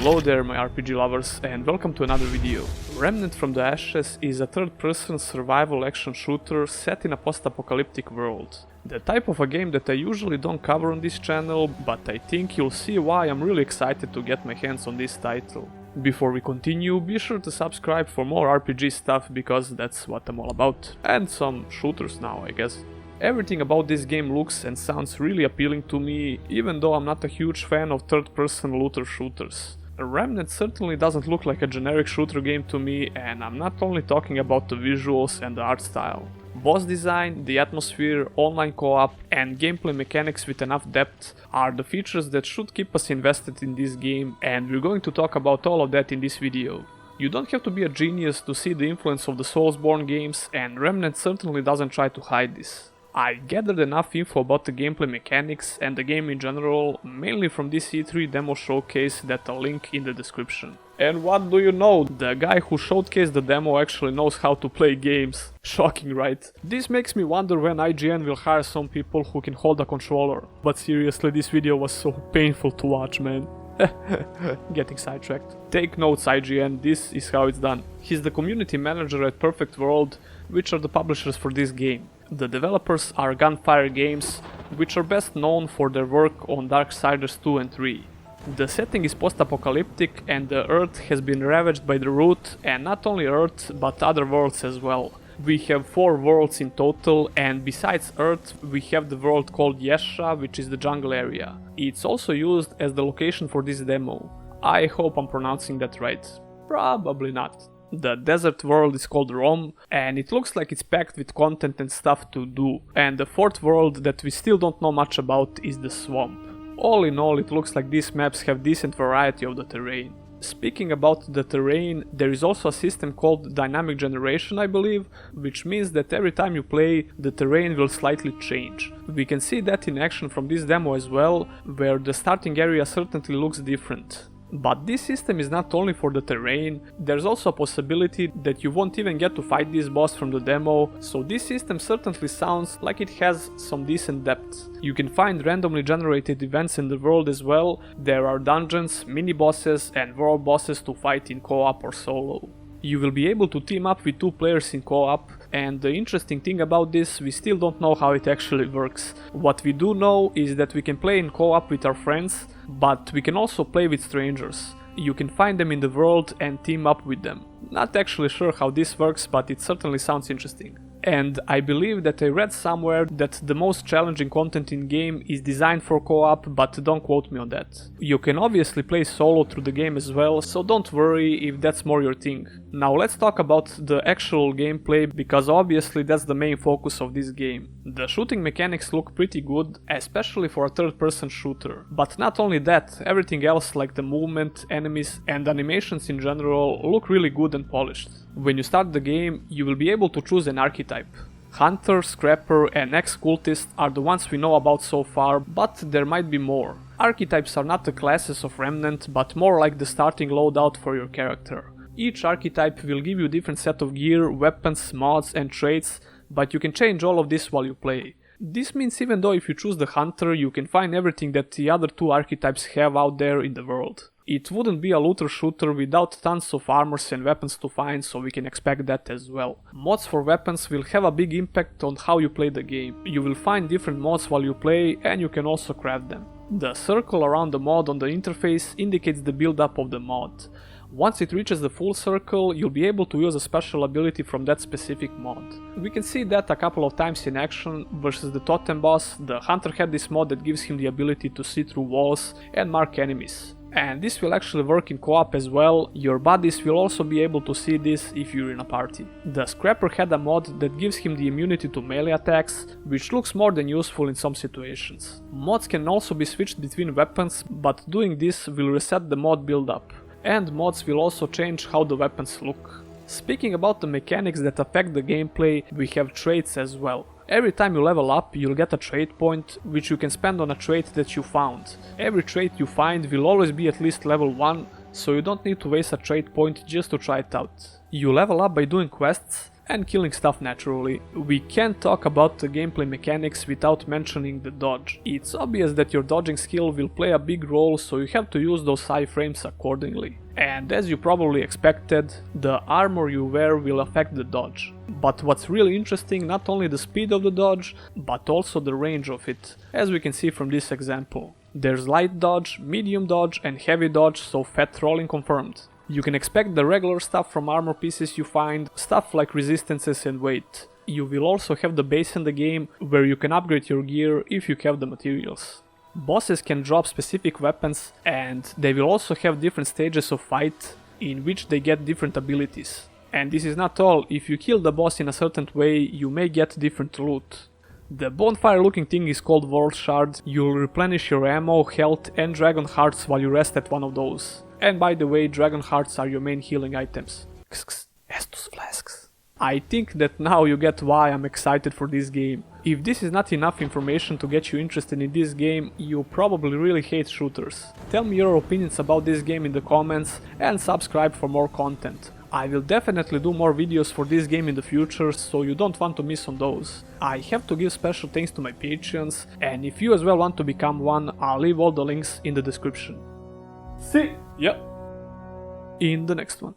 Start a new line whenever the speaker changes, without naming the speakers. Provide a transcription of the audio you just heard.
Hello there my RPG lovers and welcome to another video. Remnant From the Ashes is a third-person survival action shooter set in a post-apocalyptic world. The type of a game that I usually don't cover on this channel, but I think you'll see why I'm really excited to get my hands on this title. Before we continue, be sure to subscribe for more RPG stuff because that's what I'm all about. And some shooters now, I guess. Everything about this game looks and sounds really appealing to me, even though I'm not a huge fan of third-person looter shooters. Remnant certainly doesn't look like a generic shooter game to me, and I'm not only talking about the visuals and the art style. Boss design, the atmosphere, online co-op, and gameplay mechanics with enough depth are the features that should keep us invested in this game, and we're going to talk about all of that in this video. You don't have to be a genius to see the influence of the Soulsborne games, and Remnant certainly doesn't try to hide this. I gathered enough info about the gameplay mechanics and the game in general, mainly from this E3 demo showcase that I'll link in the description. And what do you know, the guy who showcased the demo actually knows how to play games. Shocking, right? This makes me wonder when IGN will hire some people who can hold a controller. But seriously, this video was so painful to watch, man. Getting sidetracked. Take notes IGN, this is how it's done. He's the community manager at Perfect World, which are the publishers for this game. The developers are Gunfire Games, which are best known for their work on Darksiders 2 and 3. The setting is post-apocalyptic and the Earth has been ravaged by the Root, and not only Earth but other worlds as well. We have 4 worlds in total, and besides Earth we have the world called Yesha, which is the jungle area. It's also used as the location for this demo. I hope I'm pronouncing that right. Probably not. The desert world is called Rome, and it looks like it's packed with content and stuff to do. And the 4th world that we still don't know much about is the swamp. All in all, it looks like these maps have decent variety of the terrain. Speaking about the terrain, there is also a system called dynamic generation, I believe, which means that every time you play, the terrain will slightly change. We can see that in action from this demo as well, where the starting area certainly looks different. But this system is not only for the terrain, there's also a possibility that you won't even get to fight this boss from the demo, so this system certainly sounds like it has some decent depth. You can find randomly generated events in the world as well, there are dungeons, mini-bosses and world bosses to fight in co-op or solo. You will be able to team up with 2 players in co-op, and the interesting thing about this, we still don't know how it actually works. What we do know is that we can play in co-op with our friends, but we can also play with strangers. You can find them in the world and team up with them. Not actually sure how this works, but it certainly sounds interesting. And I believe that I read somewhere that the most challenging content in game is designed for co-op, but don't quote me on that. You can obviously play solo through the game as well, so don't worry if that's more your thing. Now let's talk about the actual gameplay, because obviously that's the main focus of this game. The shooting mechanics look pretty good, especially for a third-person shooter. But not only that, everything else like the movement, enemies and animations in general look really good and polished. When you start the game, you will be able to choose an archetype. Hunter, Scrapper and Ex-Cultist are the ones we know about so far, but there might be more. Archetypes are not the classes of Remnant, but more like the starting loadout for your character. Each archetype will give you a different set of gear, weapons, mods and traits, but you can change all of this while you play. This means even though if you choose the Hunter, you can find everything that the other 2 archetypes have out there in the world. It wouldn't be a looter shooter without tons of armors and weapons to find, so we can expect that as well. Mods for weapons will have a big impact on how you play the game. You will find different mods while you play, and you can also craft them. The circle around the mod on the interface indicates the build-up of the mod. Once it reaches the full circle, you'll be able to use a special ability from that specific mod. We can see that a couple of times in action. Versus the totem boss, the hunter had this mod that gives him the ability to see through walls and mark enemies. And this will actually work in co-op as well. Your buddies will also be able to see this if you're in a party. The Scrapper had a mod that gives him the immunity to melee attacks, which looks more than useful in some situations. Mods can also be switched between weapons, but doing this will reset the mod build-up. And mods will also change how the weapons look. Speaking about the mechanics that affect the gameplay, we have traits as well. Every time you level up, you'll get a trait point, which you can spend on a trait that you found. Every trait you find will always be at least level 1, so you don't need to waste a trait point just to try it out. You level up by doing quests, and killing stuff naturally. We can't talk about the gameplay mechanics without mentioning the dodge. It's obvious that your dodging skill will play a big role, so you have to use those high frames accordingly. And as you probably expected, the armor you wear will affect the dodge. But what's really interesting, not only the speed of the dodge, but also the range of it, as we can see from this example. There's light dodge, medium dodge and heavy dodge, so fat rolling confirmed. You can expect the regular stuff from armor pieces you find, stuff like resistances and weight. You will also have the base in the game, where you can upgrade your gear if you have the materials. Bosses can drop specific weapons, and they will also have different stages of fight in which they get different abilities. And this is not all, if you kill the boss in a certain way, you may get different loot. The bonfire looking thing is called World Shard. You'll replenish your ammo, health and dragon hearts while you rest at one of those. And by the way, dragon hearts are your main healing items. Estus flasks. I think that now you get why I'm excited for this game. If this is not enough information to get you interested in this game, you probably really hate shooters. Tell me your opinions about this game in the comments and subscribe for more content. I will definitely do more videos for this game in the future, so you don't want to miss on those. I have to give special thanks to my Patreons, and if you as well want to become one, I'll leave all the links in the description. See ya in the next one.